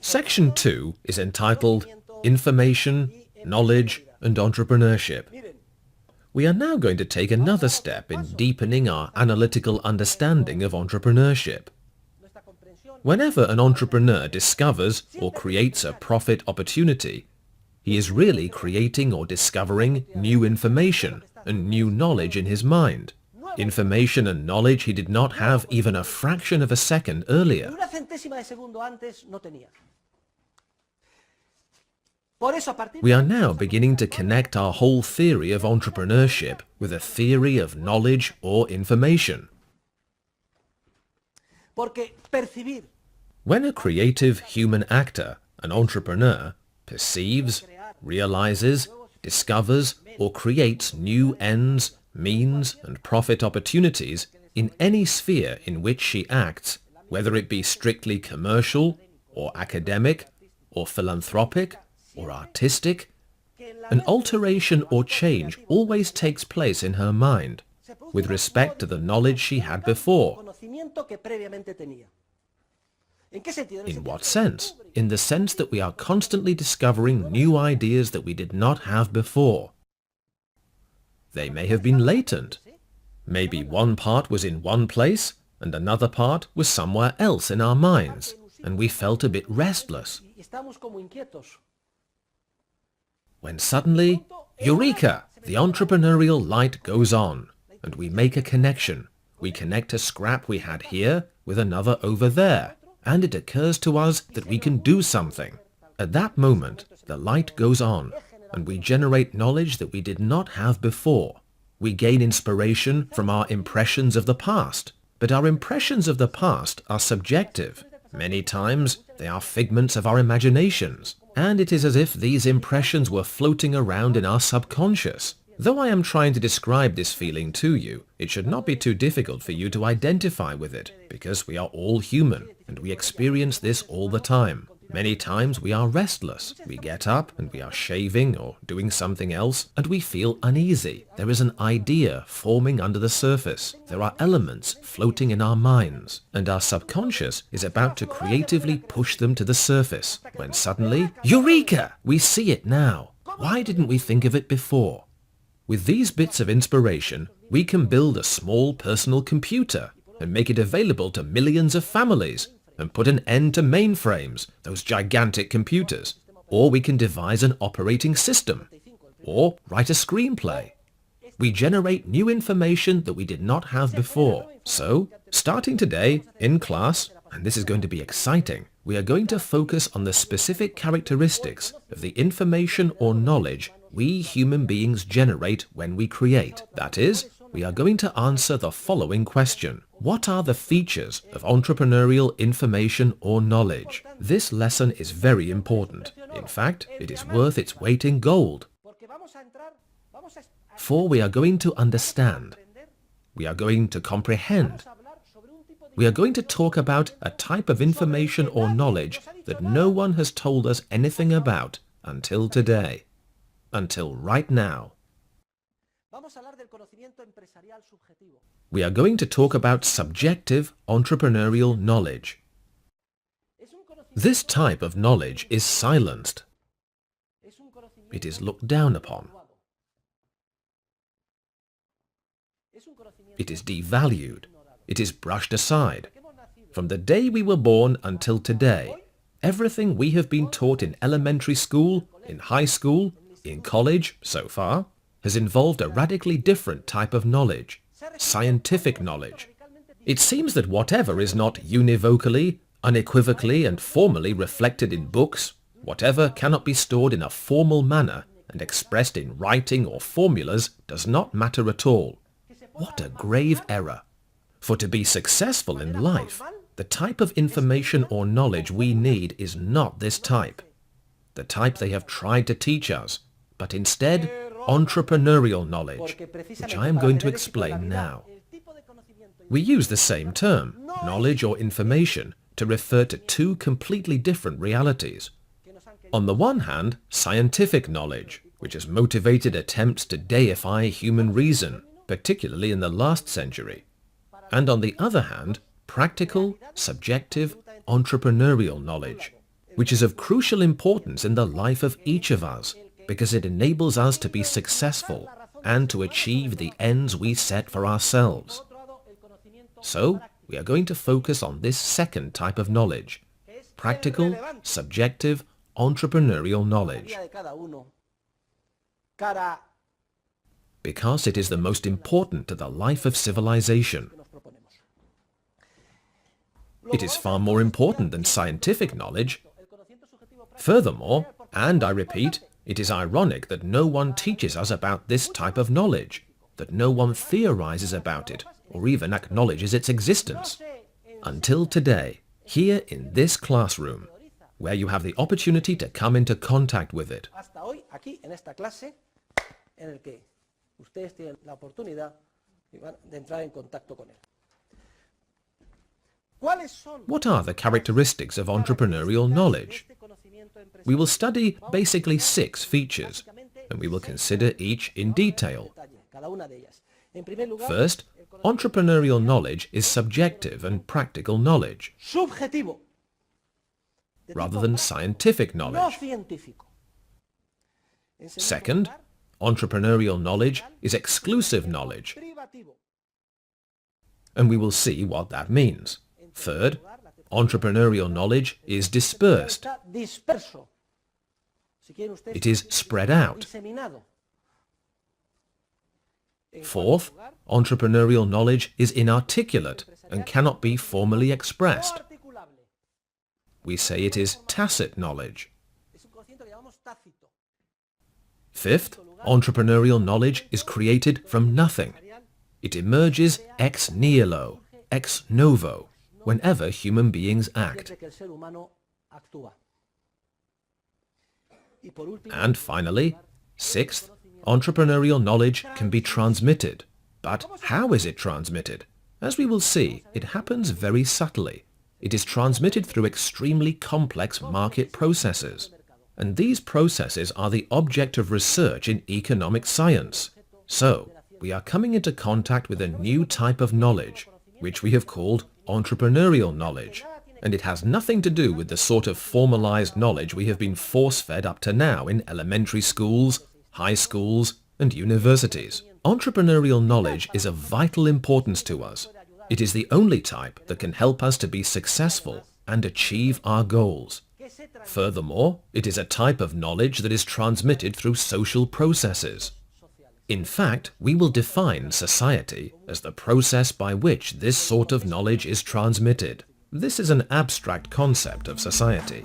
Section 2 is entitled Information, Knowledge and Entrepreneurship. We are now going to take another step in deepening our analytical understanding of entrepreneurship. Whenever an entrepreneur discovers or creates a profit opportunity, he is really creating or discovering new information and new knowledge in his mind. Information and knowledge he did not have even a fraction of a second earlier. We are now beginning to connect our whole theory of entrepreneurship with a theory of knowledge or information. When a creative human actor, an entrepreneur, perceives, realizes, discovers or creates new ends, means and profit opportunities in any sphere in which she acts, whether it be strictly commercial or academic or philanthropic or artistic, an alteration or change always takes place in her mind with respect to the knowledge she had before. In what sense? In the sense that we are constantly discovering new ideas that we did not have before. They may have been latent. Maybe one part was in one place and another part was somewhere else in our minds, and we felt a bit restless. When suddenly, eureka! The entrepreneurial light goes on, and we make a connection. We connect a scrap we had here with another over there, and it occurs to us that we can do something. At that moment, the light goes on, and we generate knowledge that we did not have before. We gain inspiration from our impressions of the past, but our impressions of the past are subjective. Many times, they are figments of our imaginations, and it is as if these impressions were floating around in our subconscious. Though I am trying to describe this feeling to you, it should not be too difficult for you to identify with it, because we are all human, and we experience this all the time. Many times we are restless. We get up and we are shaving or doing something else, and we feel uneasy. There is an idea forming under the surface. There are elements floating in our minds, and our subconscious is about to creatively push them to the surface, when suddenly, eureka! We see it now. Why didn't we think of it before? With these bits of inspiration, we can build a small personal computer and make it available to millions of families and put an end to mainframes, those gigantic computers. Or we can devise an operating system, or write a screenplay. We generate new information that we did not have before. So, starting today, in class, and this is going to be exciting, we are going to focus on the specific characteristics of the information or knowledge we human beings generate when we create. That is, we are going to answer the following question. What are the features of entrepreneurial information or knowledge? This lesson is very important. In fact, it is worth its weight in gold. For we are going to understand. We are going to comprehend. We are going to talk about a type of information or knowledge that no one has told us anything about until today. Until right now. We are going to talk about subjective entrepreneurial knowledge. This type of knowledge is silenced. It is looked down upon. It is devalued. It is brushed aside. From the day we were born until today, everything we have been taught in elementary school, in high school, in college, so far, has involved a radically different type of knowledge, scientific knowledge. It seems that whatever is not univocally, unequivocally and formally reflected in books, whatever cannot be stored in a formal manner and expressed in writing or formulas does not matter at all. What a grave error! For to be successful in life, the type of information or knowledge we need is not this type, the type they have tried to teach us, but instead entrepreneurial knowledge, which I am going to explain now. We use the same term, knowledge or information, to refer to two completely different realities. On the one hand, scientific knowledge, which has motivated attempts to deify human reason, particularly in the last century. And on the other hand, practical, subjective, entrepreneurial knowledge, which is of crucial importance in the life of each of us because it enables us to be successful and to achieve the ends we set for ourselves. So, we are going to focus on this second type of knowledge, practical, subjective, entrepreneurial knowledge, because it is the most important to the life of civilization. It is far more important than scientific knowledge. Furthermore, and I repeat, it is ironic that no one teaches us about this type of knowledge, that no one theorizes about it, or even acknowledges its existence. Until today, here in this classroom, where you have the opportunity to come into contact with it. What are the characteristics of entrepreneurial knowledge? We will study basically 6 features, and we will consider each in detail. First, entrepreneurial knowledge is subjective and practical knowledge, rather than scientific knowledge. Second, entrepreneurial knowledge is exclusive knowledge, and we will see what that means. Third, entrepreneurial knowledge is dispersed. It is spread out. Fourth, entrepreneurial knowledge is inarticulate and cannot be formally expressed. We say it is tacit knowledge. Fifth, entrepreneurial knowledge is created from nothing. It emerges ex nihilo, ex novo, whenever human beings act. And finally, sixth, entrepreneurial knowledge can be transmitted. But how is it transmitted? As we will see, it happens very subtly. It is transmitted through extremely complex market processes. And these processes are the object of research in economic science. So, we are coming into contact with a new type of knowledge, which we have called entrepreneurial knowledge. And it has nothing to do with the sort of formalized knowledge we have been force-fed up to now in elementary schools, high schools, and universities. Entrepreneurial knowledge is of vital importance to us. It is the only type that can help us to be successful and achieve our goals. Furthermore, it is a type of knowledge that is transmitted through social processes. In fact, we will define society as the process by which this sort of knowledge is transmitted. This is an abstract concept of society.